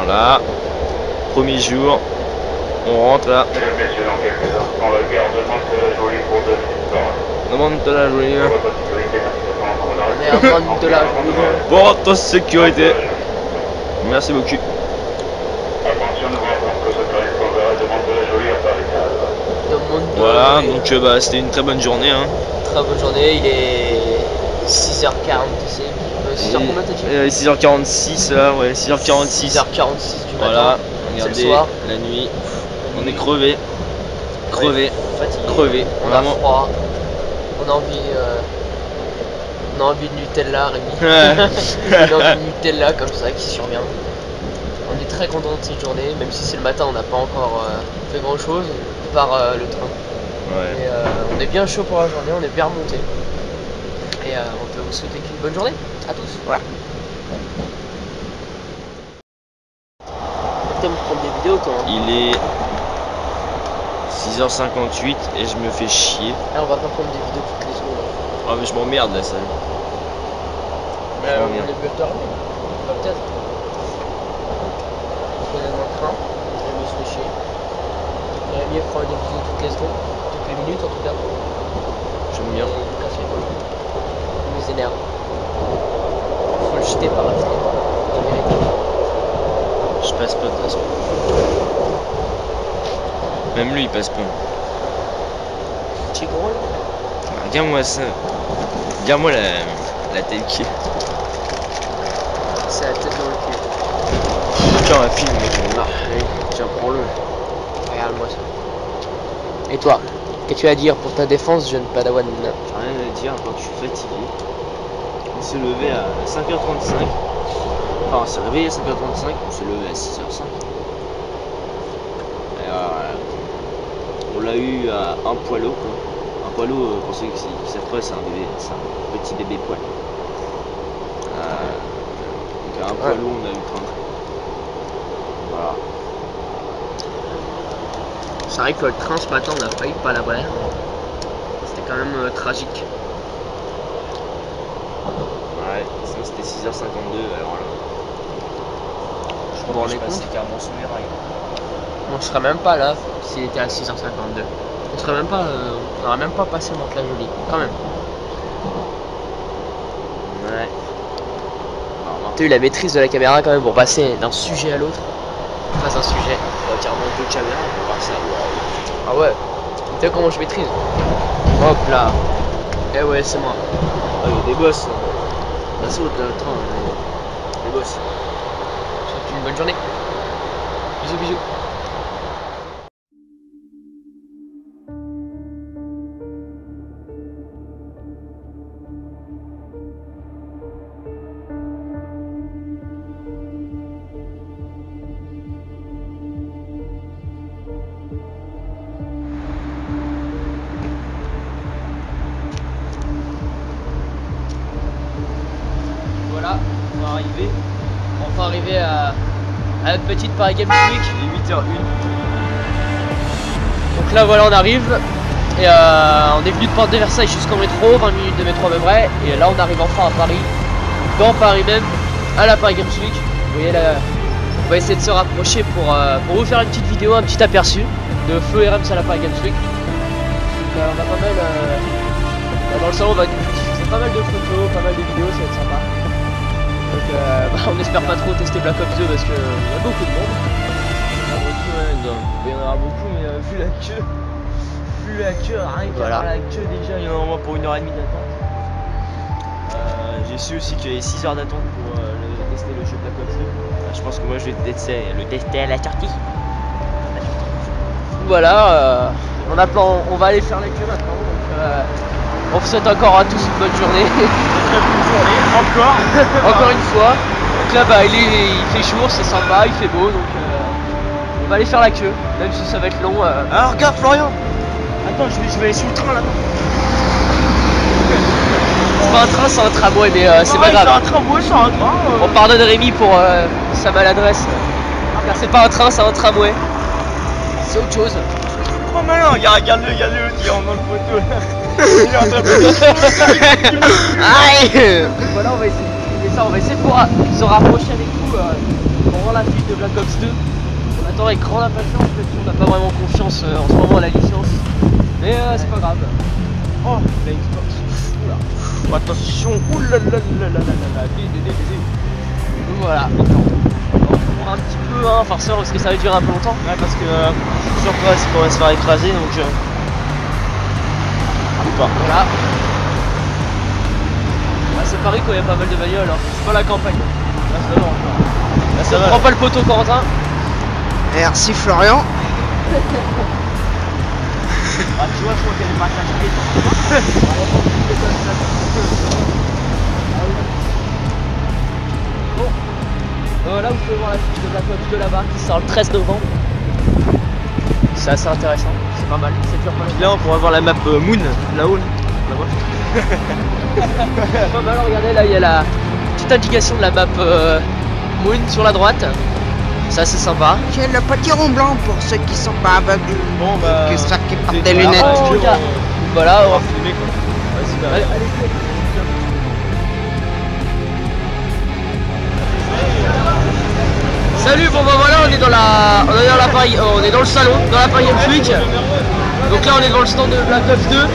Voilà. Premier jour. On rentre là. Messieurs, dans quelques instants, la gare de Mantes-la-Jolie pour Mantes-la-Jolie. On est à Mantes-la-Jolie. Porte sécurité. Merci beaucoup. Attention, nous rappelons que ce train est de Mantes-la-Jolie à Paris. Voilà, donc bah, c'était une très bonne journée. Hein. Très bonne journée, il est 6h40 ici. 6h combien t'as dit 6h46 là, ouais, 6h46. 6h46 du matin. Voilà, c'est regardez le soir. la nuit. On est crevé. Crevé. Fatigué. Crevé. On Vraiment. a froid. On a envie de Nutella, Rémi. On a envie de Nutella comme ça qui survient. On est très content de cette journée, même si c'est le matin, on n'a pas encore fait grand chose, par le train. Ouais. Et, on est bien chaud pour la journée, on est bien remonté. Et on peut vous souhaiter qu'une bonne journée à tous. Voilà. T'aimes prendre des vidéos toi hein. Il est 6h58 et je me fais chier. Ah, on va pas prendre des vidéos toutes les secondes. Ah mais je m'emmerde là ça. Mais on est bien terminé. Peut-être. On est dans le train, on va se fait chier. Rémi prend des vidéos toutes les secondes, toutes les minutes en tout cas. J'aime bien. Il me casse les couilles. Il nous énerve. Faut le jeter par la fenêtre. La vérité. Je passe pas de toute façon. Même lui il passe pas. Tu es gros là. Regarde-moi ça. Regarde-moi la tête qui est. C'est la tête dans le cul. Putain un film mec, j'en ai marre. Allez, tiens prends-le. Regarde-moi ça. Et toi, qu'as-tu as à dire pour ta défense, jeune padawan? J'ai rien à dire à part que je suis fatigué. On s'est levé à 5h35. Enfin on s'est réveillé à 5h35, on s'est levé à 6h05. Et on l'a eu à un poileau quoi. Un poileau, pour ceux qui savent pas, c'est un bébé, c'est un petit bébé poil. Donc à un poileau on a eu le train. Voilà. C'est vrai que le train ce matin, on a failli pas l'avoir. C'était quand même tragique. Ouais, sinon c'était 6h52, alors là. Je Vous vous rendez compte carrément sous les rails. On serait même pas là s'il était à 6h52. On serait même pas, on aurait même pas passé Mantes-la-Jolie, quand même. Ouais. T'as eu la maîtrise de la caméra quand même pour passer d'un sujet à l'autre. Face à un sujet. On va carrément deux caméras pour voir ça. Ah ouais. Tu sais comment je maîtrise. Hop là. Eh ouais, c'est moi. Ah, il y a des boss. Ça saute là, le train. Des boss. Je te souhaite une bonne journée. Bisous, bisous. Voilà, on va arriver à notre petite Paris Games Week. Il est 8h01. Donc là voilà on arrive et on est venu de Porte de Versailles jusqu'au métro, 20 minutes de métro à peu près. Et là on arrive enfin à Paris, dans Paris même, à la Paris Games Week. Vous voyez là, on va essayer de se rapprocher pour vous faire une petite vidéo, un petit aperçu de Flo et Rems à la Paris Games Week. Donc, on a pas mal, dans le salon on va diffuser pas mal de photos, pas mal de vidéos, ça va être sympa. Donc on espère pas trop tester Black Ops 2 parce qu'il y a beaucoup de monde. Il y en aura beaucoup, mais vu la queue, rien qu'à Voilà. voir la queue déjà, il y en a au moins pour 1h30 d'attente. J'ai su aussi qu'il y avait 6 heures d'attente pour tester le jeu Black Ops 2. Je pense que moi je vais le tester à la sortie. Voilà, on va aller faire la queue maintenant. Donc, on vous souhaite encore à tous une bonne journée. Encore. Encore une fois. Donc là bah il fait jour, c'est sympa, il fait beau donc on va aller faire la queue, même si ça va être long. Alors regarde Florian. Attends, je vais aller sur le train là. C'est pas un train, c'est un tramway mais c'est pas C'est grave. un tramway, c'est un train. On pardonne Rémi pour sa maladresse. Car c'est pas un train, c'est un tramway. C'est autre chose. Oh malin, regarde-le, il est dans le poteau là. Il est en train de... Aïe. Voilà, on va essayer de trouver ça, on va essayer de se rapprocher avec vous pour voir la suite de Black Ops 2. On attend avec grande impatience, même si on n'a pas vraiment confiance en ce moment à la licence. Mais c'est pas grave. Oh, la Xbox. Oula. Attention. Oulalalala. Donc voilà. On va un petit peu, hein, forcément, parce que ça va durer un peu longtemps. Ouais, parce que je suis pas, c'est qu'on va se faire écraser, donc je... Voilà. Ah, c'est Paris quand il y a pas mal de bagnoles, hein. C'est pas la campagne. Là ça va encore. Là ça va. Prends pas le poteau Corentin. Merci Florian. Ah tu vois, je crois qu'elle est pas cachée. Bon. Là vous pouvez voir la fiche de Black Ops 2 là-bas qui sort le 13 novembre. C'est assez intéressant, c'est pas mal, c'est dur pas mal. Là on pourra voir la map Moon, là-haut. Là-bas. Pas mal, regardez là il y a la petite indication de la map Moon sur la droite. Ça c'est sympa. J'ai le petit rond blanc pour ceux qui sont pas aveugles. Bon bah... Que ça qui portent c'est- des lunettes. Oh, regarde. Voilà, On va filmer quoi. Vas-y, bah, allez. Salut, bon bah voilà, on est dans l'appareil, on est dans le salon, dans l'appareil Switch. Donc là on est dans le stand de Black Ops 2.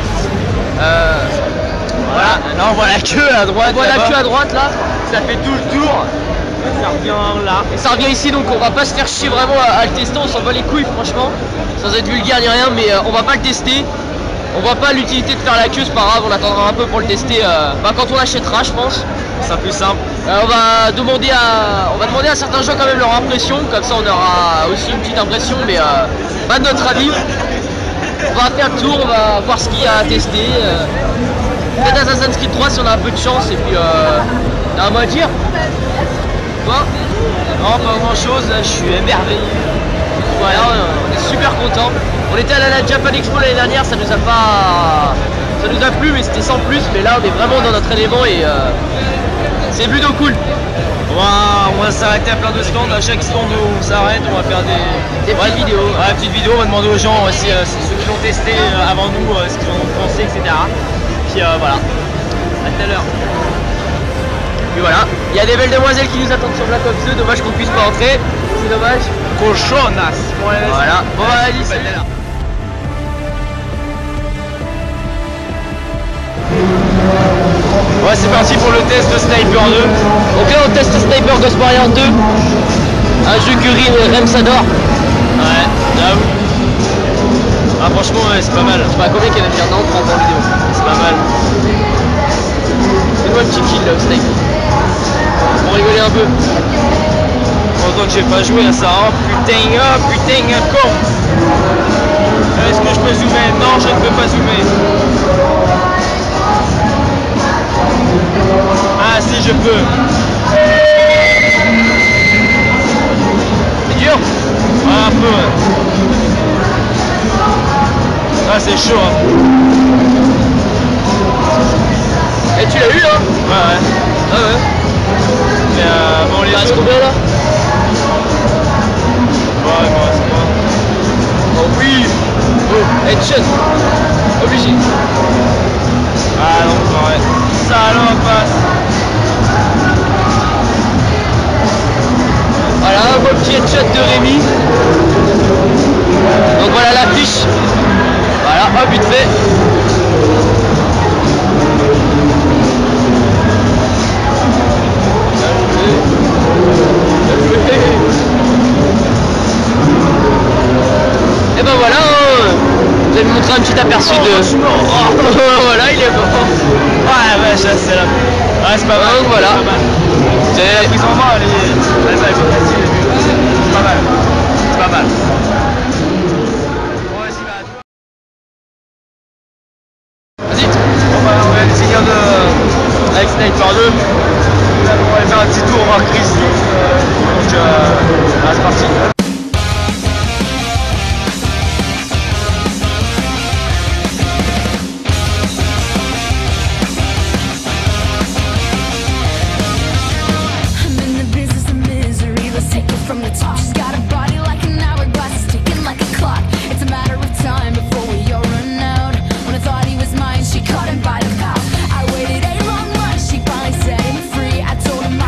voilà, là on voit la queue à droite. On voit la là-bas. queue à droite là. Ça fait tout le tour. Ça revient là. Et ça revient ici, donc on va pas se faire chier vraiment à le tester, on s'en bat les couilles franchement. Sans être vulgaire ni rien, mais on va pas le tester. On voit pas l'utilité de faire la queue, c'est pas grave, on attendra un peu pour le tester quand on l'achètera je pense. C'est plus simple. On va demander à certains gens quand même leur impression, comme ça on aura aussi une petite impression, mais pas de notre avis. On va faire le tour, on va voir ce qu'il y a à tester. Peut-être Assassin's Creed 3 si on a un peu de chance, et puis t'as un mot à dire? Toi? Non, pas grand chose, là je suis émerveillé. Voilà, on est super content. On était à la Japan Expo l'année dernière, ça nous a plu, mais c'était sans plus. Mais là on est vraiment dans notre élément et c'est plutôt cool. On va s'arrêter à plein de stands, à chaque stand où on s'arrête, on va faire des petites vidéos. Ouais, petites vidéos, on va demander aux gens aussi ceux qui l'ont testé avant nous, ce qu'ils en ont pensé, etc. Puis voilà, à tout à l'heure. Puis voilà, il y a des belles demoiselles qui nous attendent sur Black Ops 2, dommage qu'on puisse pas entrer, c'est dommage. Cochonas. Voilà, bon bah allez, salut. Ouais, c'est parti pour le test de Sniper 2. Donc là on teste Sniper Ghost Warrior 2, un jeu que Rems adore. Ouais, j'avoue. Ah franchement ouais, c'est pas mal. Je sais pas combien qu'il y avait de dire non, 30 en vidéo. C'est pas mal. C'est moi un petit kill là, Sniper. Pour rigoler un peu. Longtemps que j'ai pas joué à ça, oh putain, con. Est-ce que je peux zoomer? Non, je ne peux pas zoomer. Ah si, je peux. C'est dur? Ah, un peu, ouais. Ah, c'est chaud, hein. Et tu l'as eu là? Ouais. Ah ouais. Mais bon, les Il reste autres... combien là? Ouais, bon, c'est bon. Oh oui. Oh, headshot. Obligé. Ah non, ouais. Ça alors passe. Voilà, un beau petit headshot de Rémi. Donc voilà l'affiche. Voilà, hop, vite fait. Et ben voilà, je vais vous montrer un petit aperçu de... voilà, il est bon. Ouais, ouais, ça c'est là. Ouais, c'est pas mal. Donc voilà. C'est la prise en main, elle est facile. C'est pas mal. C'est pas mal. Bon, vas-y, Vas-y. Bon, bah, on va essayer avec Sniper 2. On va aller faire un petit tour voir Chris. Donc, c'est parti. She caught him by the mouth. I waited a long month. She finally set him free. I told him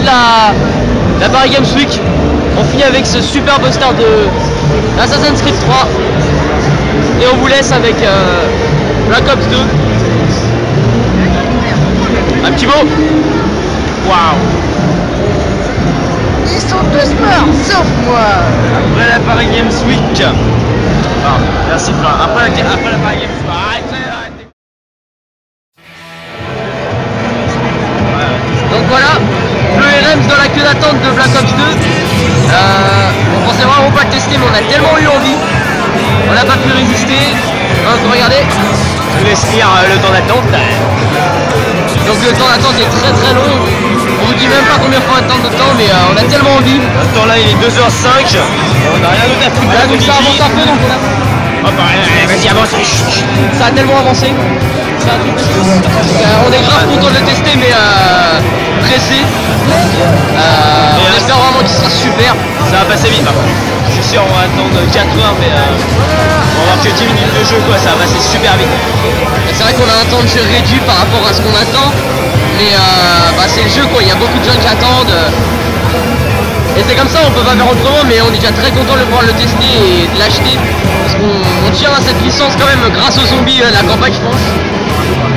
de la Paris Games Week. On finit avec ce super poster de Assassin's Creed 3. Et on vous laisse avec Black Ops 2. Un petit mot. Waouh. Ils sont tous morts, sauf moi. Après la Paris Games Week. Ah, merci Florent. Après la Paris Games Week. Arrêtez. Donc voilà, Bleu et Rems dans la queue d'attente de Black Ops 2. On pensait vraiment pas le tester, mais on a tellement eu envie. On n'a pas pu résister. Hein, vous regardez. Je vous laisse lire le temps d'attente. Donc le temps d'attente est très très long. On vous dit même pas combien de temps d'attente de temps, mais on a tellement envie. Le temps là il est 2h05. On n'a rien d'autre à foutre. Voilà, donc ça avance un peu, donc on a... Oh bah vas-y avance. Ça a tellement avancé. On est grave content de le tester, mais pressé. On espère vraiment qu'il sera super. Ça va passer vite par contre. Je suis sûr on va attendre 4 heures, mais on va avoir que 10 minutes de jeu quoi, ça va passer super vite. C'est vrai qu'on a un temps de jeu réduit par rapport à ce qu'on attend, mais c'est le jeu quoi, il y a beaucoup de gens qui attendent. Et c'est comme ça, on peut pas faire autrement, mais on est déjà très content de pouvoir le tester et de l'acheter. Parce qu'on tient à cette licence quand même grâce aux zombies, la campagne je pense.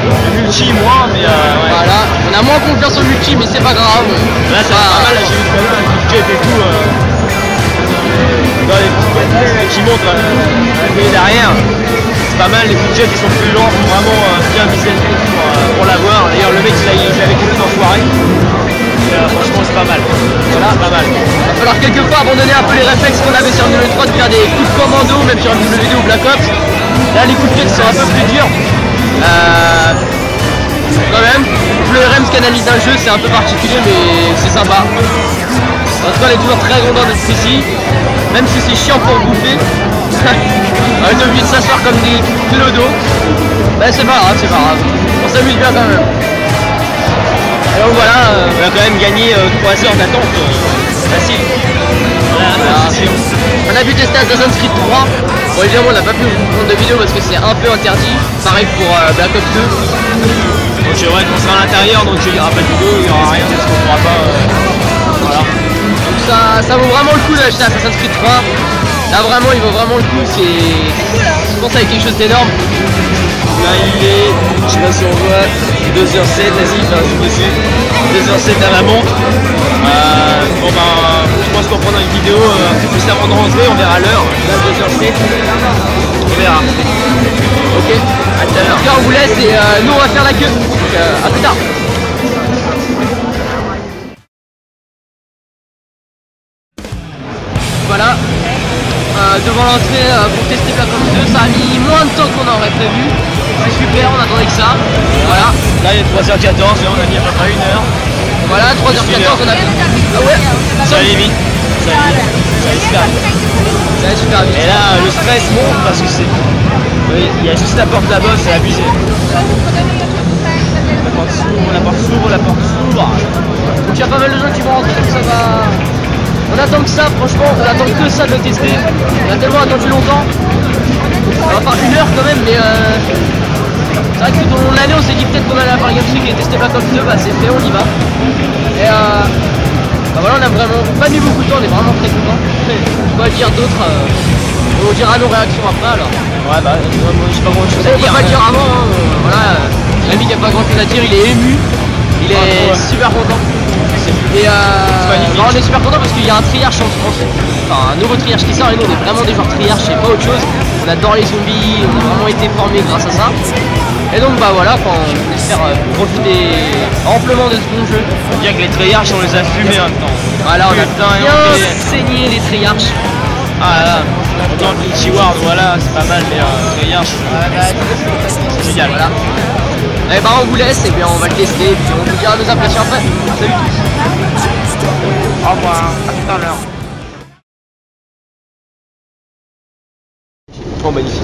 Le multi moins, mais ouais. Voilà, on a moins confiance au multi, mais c'est pas grave. Là c'est pas mal, là j'ai vu tout à l'heure avec le jet et tout. Dans les petites quêtes qui montent derrière. C'est pas mal, les coups de jet ils sont plus lents, faut vraiment bien viser le truc pour l'avoir. D'ailleurs le mec je l'avais complètement foiré. Franchement c'est pas mal. Voilà, pas mal. Il va falloir quelquefois abandonner un peu les réflexes qu'on avait sur le N3 de faire des coups de commando, même sur WD ou Black Ops. Là les coups de jet sont un peu plus durs. Quand même, le REMS canalise un jeu, c'est un peu particulier mais c'est sympa. En tout cas on est toujours très content d'être ici, même si c'est chiant pour bouffer. On est obligé de s'asseoir comme des clodos. Ben c'est pas grave, on s'amuse bien quand même. Et donc voilà, on a quand même gagné 3 heures d'attente, facile. Voilà, on a pu tester Assassin's Creed 3. Bon évidemment on n'a pas pu prendre de vidéo parce que c'est un peu interdit. Pareil pour Black Ops 2. Donc ouais, on sera à l'intérieur, donc il n'y aura pas de vidéo, il n'y aura rien parce qu'on ne pourra pas. Voilà. Donc ça vaut vraiment le coup d'acheter Assassin's Creed 3. Là vraiment il vaut vraiment le coup, je pense avec quelque chose d'énorme. Là il est, je sais pas si on voit, 2h07, vas-y, fais un zoom dessus. 2h07 à la montre. Bon ben, je pense qu'on prendra une vidéo juste avant de rentrer, on verra l'heure. Là 2h07, on verra. Ok, à tout à l'heure. En tout cas on vous laisse et nous on va faire la queue. Donc à plus tard. Voilà. Devant l'entrée pour tester Black Ops 2, ça a mis moins de temps qu'on aurait prévu. C'est super, on attendait que ça. Voilà. Là il est 3h14, là on a mis à peu près 1 heure. Voilà, 3h14 on a... Ah ouais, ça allait vite. Ça allait super vite. Ça allait super vite. Et là le stress monte parce que c'est... Oui, il y a juste la porte là-bas, c'est abusé. La porte s'ouvre. Donc il y a pas mal de gens qui vont rentrer, donc ça va... On attend que ça, franchement, on attend que ça de le tester. On a tellement attendu longtemps. On va faire 1 heure quand même, mais c'est vrai que tout au long de l'année, on s'est dit peut-être qu'on allait à la Paris Games Week et tester Black Ops 2, bah c'est fait, on y va. Et bah voilà, on a vraiment pas mis beaucoup de temps, on est vraiment très contents. Quoi dire d'autre, on dira nos réactions après alors. Ouais bah, moi j'ai pas grand chose à On dire. peut pas le dire avant, hein. Voilà, l'ami qui a pas grand chose à dire, il est ému, il est super content. Et on est super content parce qu'il y a un triarche en France, enfin un nouveau triarche qui sort et nous on est vraiment des joueurs triarche, c'est pas autre chose. On adore les zombies, on a vraiment été formés grâce à ça. Et donc bah voilà, on espère profiter amplement de ce bon jeu. On peut dire que les triarches on les a fumés un temps. Voilà, on a bien saigné les triarches. Ah là, autant que Litchi Ward, voilà, c'est pas mal, mais triarche, c'est génial. Voilà. Et bah on vous laisse et bien on va le tester et puis on vous dira nos impressions après. Salut tous. Au revoir, à tout à l'heure. Oh magnifique.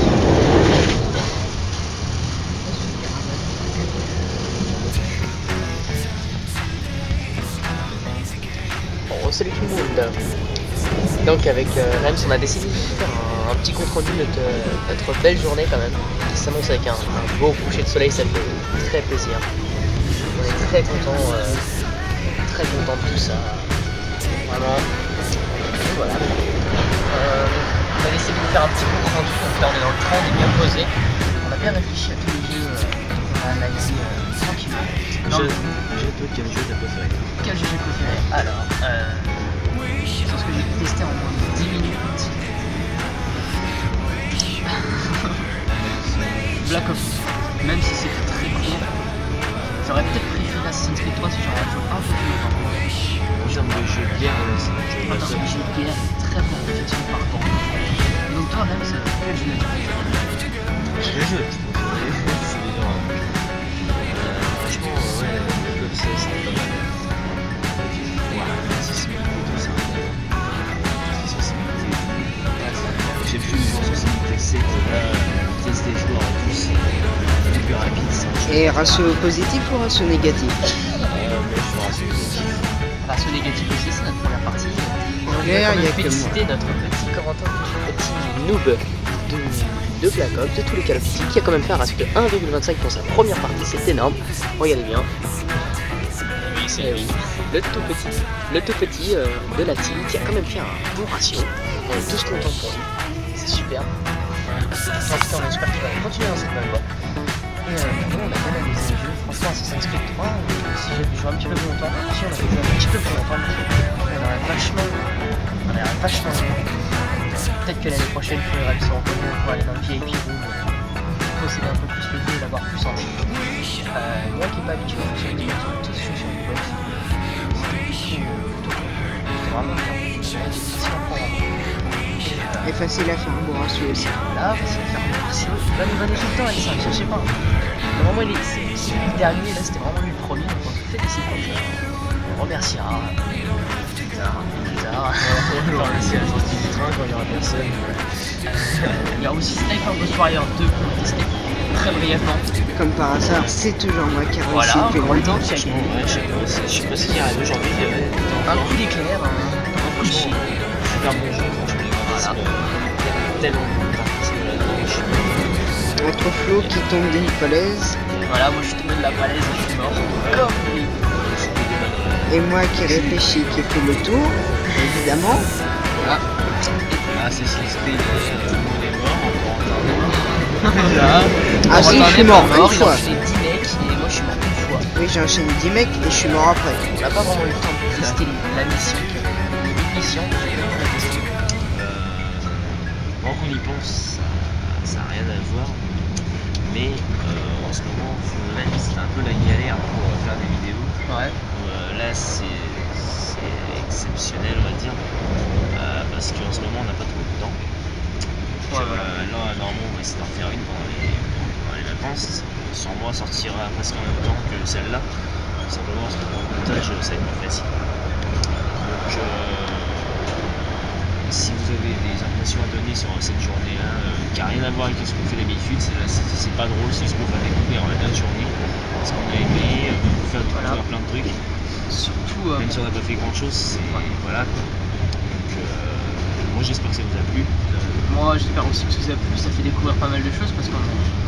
Bon, salut tout le monde. Donc avec Rems on a décidé de faire un petit compte rendu de notre belle journée quand même, qui s'annonce avec un beau coucher de soleil, ça fait très plaisir. On est très contents très content de tout ça. Vraiment. Et voilà. On va essayer de vous faire un petit compte rendu. Donc là on est dans le train, on est bien posé. On a bien réfléchi à tous les jeux qu'on va analyser tranquillement. J'ai peu quel jeu t'as préféré? Quel jeu j'ai préféré? Alors, c'est ce que j'ai testé en moins de 10 minutes. Black Ops, même si c'est très court, j'aurais peut-être préféré Assassin's Creed 3 si j'aurais joué un peu plus longtemps. En termes de jeu de guerre, c'est un jeu Parce que le jeu de guerre est très bon effectivement par rapport à et donc toi même c'est quel jeu de guerre? le jeu, c'est genre. Franchement, ouais, comme ça, c'était pas mal. J'ai plus une sensibilité, c'est que là, vitesse des joueurs en plus, c'est plus rapide. Et ratio positif ou ratio négatif? Mais je suis ratio positif. Ratio négatif aussi, c'est notre première partie. En On l'air, il y a va que moi. féliciter notre petit Corentin, petit noob de Black Ops, de tous les Call of Duty, qui a quand même fait un ratio de 1,25 pour sa première partie, c'est énorme. Regardez bien. Oui, c'est Oui, le tout petit de la team qui a quand même fait un bon ratio. On est tous contents pour lui, c'est super. En tout cas, on espère qu'il va continuer dans cette même voie. Et nous, on a bien amusé le jeu. Franchement, Assassin's Creed 3, si j'avais joué un petit peu plus longtemps, si on avait joué un petit peu plus longtemps, on aurait vachement aimé. Peut-être que l'année prochaine, il faudra se rencontrer pour aller dans le VIP room, posséder un peu plus le jeu et l'avoir plus en main. Moi qui n'ai pas habitué à fonctionner des trucs, tous sur une box. C'est vraiment bien. C'est difficile à prendre en main. Et facile à faire un bon ratio aussi. Là, c'est faire un ratio. Là, il va nous tout le temps avec ça, je sais pas. Vraiment, c'est le dernier, là, c'était vraiment lui le premier, donc on se félicite comme ça. On remerciera. Plus tard. C'est la sortie du train quand il y aura personne. Il y a aussi Sniper Ghost Warrior 2 qu'on a testé très brièvement. Comme par hasard, c'est toujours moi qui a réussi Voilà, depuis encore le longtemps. temps qui a gagné. Ouais, je sais pas ce qui arrive aujourd'hui. Un coup d'éclair, un coup de chien. Super bon jeu, franchement. Voilà. Tellement bon partie là-dedans. Entre Flo qui tombe d'une falaise Voilà, moi je suis tombé de la falaise et je suis mort. Comme lui. et moi qui réfléchis, qui fait le tour, évidemment. Ah, c'est Sleepy, tout le monde est mort, encore Là. Ah si, je suis mort une fois. Il a enchaîné 10 mecs et moi je suis mort une fois. Oui, j'ai enchaîné 10 mecs et je suis mort après. On n'a pas vraiment eu le temps de tester la mission. Une mission, on l'a testée. Quand on y pense, ça n'a rien à voir, mais en ce moment, même c'est un peu la galère pour faire des vidéos. Ouais. Là, c'est exceptionnel, on va dire, parce qu'en ce moment, on n'a pas trop de temps. Ouais, voilà. Là, normalement, on va essayer d'en faire une pendant les vacances. Sûrement, sortira presque en même temps que celle-là. Simplement parce que pour le montage, ça va être plus facile. Donc, si vous avez des impressions à donner sur cette journée-là, qui n'a rien à voir avec ce qu'on fait d'habitude, c'est pas drôle, c'est ce qu'on va découvrir la journée, ce qu'on a aimé, vous faire découvrir plein de trucs. Surtout, Même si on n'a pas fait grand chose, voilà quoi. Donc, moi j'espère que ça vous a plu. moi j'espère aussi que ça vous a plu, ça fait découvrir pas mal de choses parce qu'on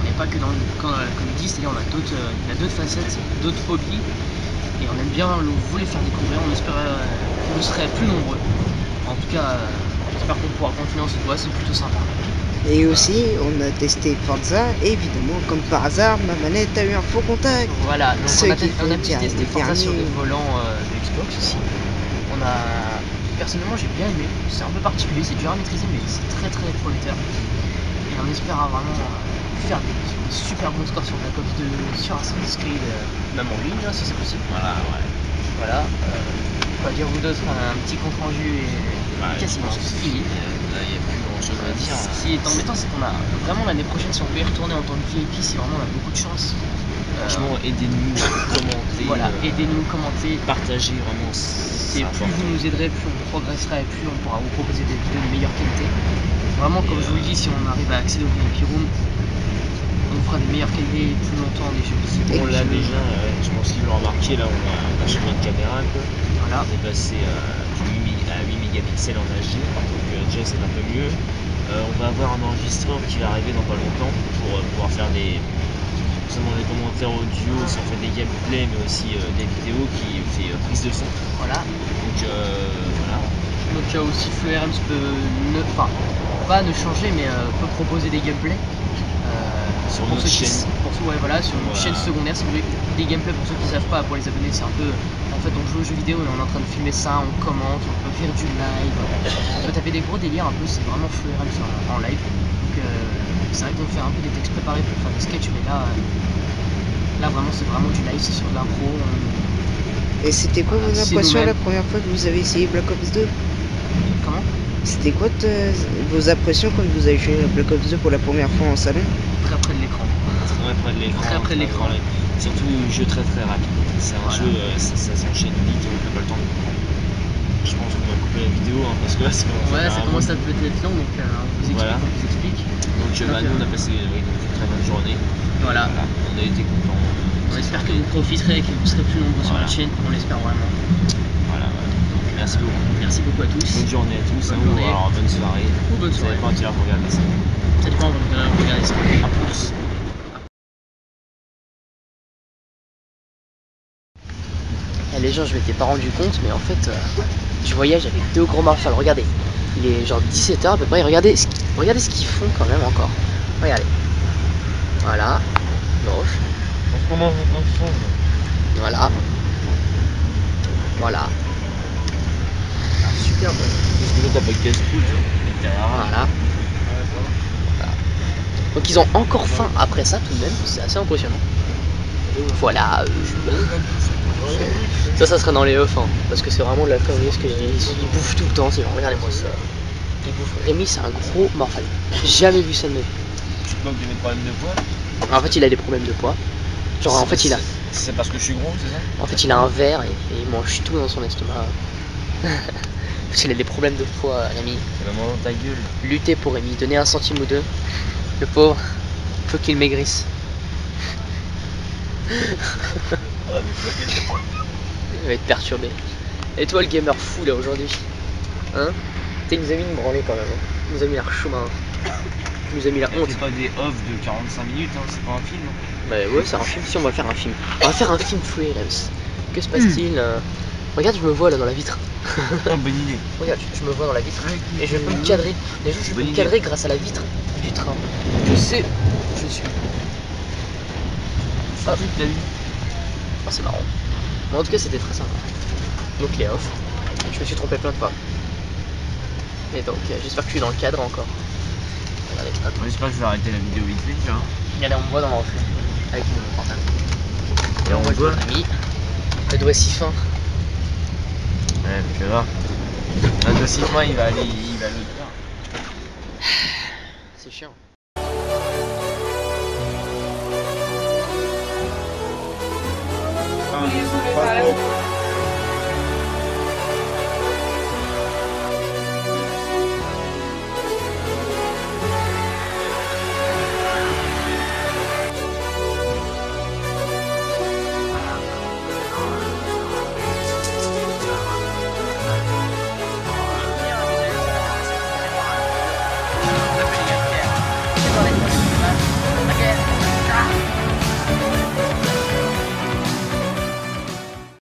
n'est pas que dans le comédie, c'est-à-dire on a d'autres facettes, d'autres hobbies et on aime bien vous les faire découvrir, on espère que vous serez plus nombreux. En tout cas, j'espère qu'on pourra continuer en cette voie, c'est plutôt sympa. Et aussi, on a testé Forza et évidemment, comme par hasard, ma manette a eu un faux contact. Voilà, donc Ce on a qui pu veut dire tester les Forza sur derniers. des volants de Xbox aussi. Personnellement j'ai bien aimé, c'est un peu particulier, c'est dur à maîtriser mais c'est très très prometteur. Et on espère vraiment faire des super bons scores sur Black Ops 2, sur Assassin's Creed, même en ligne hein, si c'est possible. Voilà, quoi dire vous d'autres, un petit compte rendu et quasiment fini. Là il n'y a plus grand chose à dire. Ce qui est embêtant c'est qu'on a vraiment l'année prochaine si on peut y retourner en tant que VIP, si vraiment on a beaucoup de chance. Franchement, aidez-nous, commentez, Voilà, aidez-nous, commentez. partagez vraiment. Et plus vous nous aiderez, plus on progressera et plus on pourra vous proposer des vidéos de meilleure qualité. Vraiment, comme je vous le dis, si on arrive à accéder au VIP Room, on fera des meilleures qualités plus longtemps des jeux. Bon là déjà, je pense qu'ils l'ont remarqué, là on a changé de caméra quoi. Voilà. On est passé à 8 mégapixels en HD, donc déjà c'est un peu mieux. On va avoir un enregistreur qui va arriver dans pas longtemps pour pouvoir faire des seulement des commentaires audio, c'est en fait des gameplays, mais aussi des vidéos qui fait prise de son. Voilà. Donc voilà. Donc aussi FleuRMs peut enfin pas ne changer, mais peut proposer des gameplays. Sur pour notre ceux qui, chaîne. ouais, voilà, sur une chaîne secondaire, si vous voulez des gameplays pour ceux qui savent pas, pour les abonnés, c'est un peu. En fait, on joue aux jeux vidéo et on est en train de filmer ça, on commente, on peut faire du live, on peut taper des gros délires un peu, c'est vraiment FleuRMs en live. Donc c'est vrai qu'on fait un peu des textes préparés pour faire des sketchs, mais là vraiment c'est vraiment du live, c'est sur de l'impro. Et c'était quoi vos impressions la première fois que vous avez essayé Black Ops 2? Comment? C'était quoi vos impressions quand vous avez joué à Black Ops 2 pour la première fois en salon? Très près de l'écran. Très près de l'écran. Très près de l'écran. Surtout un jeu très rapide. C'est un jeu, ça s'enchaîne vite, on n'a pas le temps de comprendre. Je pense qu'on va couper la vidéo hein, parce que là c'est ça commence à peut-être long, donc on vous explique. Donc nous on a passé une très bonne journée. Voilà. On a été contents. On espère que vous profiterez et que vous serez plus nombreux sur la chaîne, on l'espère vraiment. Voilà. Merci beaucoup. Merci beaucoup à tous. Bonne journée à tous. Bonne journée. Alors bonne soirée. Ou bonne soirée. Ça dépend à quelle heure vous regardez ça. Ça dépend quand vous regardez ça. À plus. Les gens, je m'étais pas rendu compte, mais en fait, je voyage avec Théo Gros Marshall. Regardez, il est genre 17h à peu près. Regardez ce qu'ils font quand même encore. Regardez. Voilà. Gauche. Voilà. Voilà. Super bon. Parce que là t'as pas de casse-couille. Voilà. Donc ils ont encore faim après ça tout de même, c'est assez impressionnant. Voilà. Ça sera dans les off, hein, parce que c'est vraiment de la connerie ce que je dis. Ils bouffent tout le temps, c'est genre, regardez-moi ça. Ils bouffent. Rémi, c'est un gros morphale. J'ai jamais vu ça de ma vie. Tu te moques de mes problèmes de poids? En fait, il a des problèmes de poids. Genre, en fait, il a. C'est parce que je suis gros, c'est ça? En fait, il a un verre et il mange tout dans son estomac. Parce qu'il a des problèmes de poids, Rémi. Vraiment dans ta gueule. Luttez pour Rémi, donnez 1 centime ou 2. Le pauvre, faut qu'il maigrisse. Il va être perturbé. Et toi le gamer fou là aujourd'hui, hein? Tu nous as mis une branlée quand même, hein. Tu nous as mis la chemin. Tu nous as mis la honte. C'est pas des off de 45 minutes, hein, c'est pas un film. Bah ouais, c'est un film, si on va faire un film. On va faire un film FleuRMs. Que se passe-t-il? Regarde, je me vois là dans la vitre. Bonne idée. Regarde, je me vois dans la vitre et je peux me cadrer. Les gens, je peux me cadrer grâce à la vitre du train. Je sais où je suis. Ah, toute la vie. Oh, c'est marrant. Bon, en tout cas, c'était très sympa. Donc, les off. Je me suis trompé plein de fois. Et donc, j'espère que tu es dans le cadre encore. Regardez, hop. J'espère que je vais arrêter la vidéo vite fait, tu vois. Regardez, on me voit dans l'entrée. Avec mon portable. Et on voit mon ami. Le doigt si fin. Ouais, tu vas voir. Un doigt si fin, il va le faire. C'est chiant. Pas trop.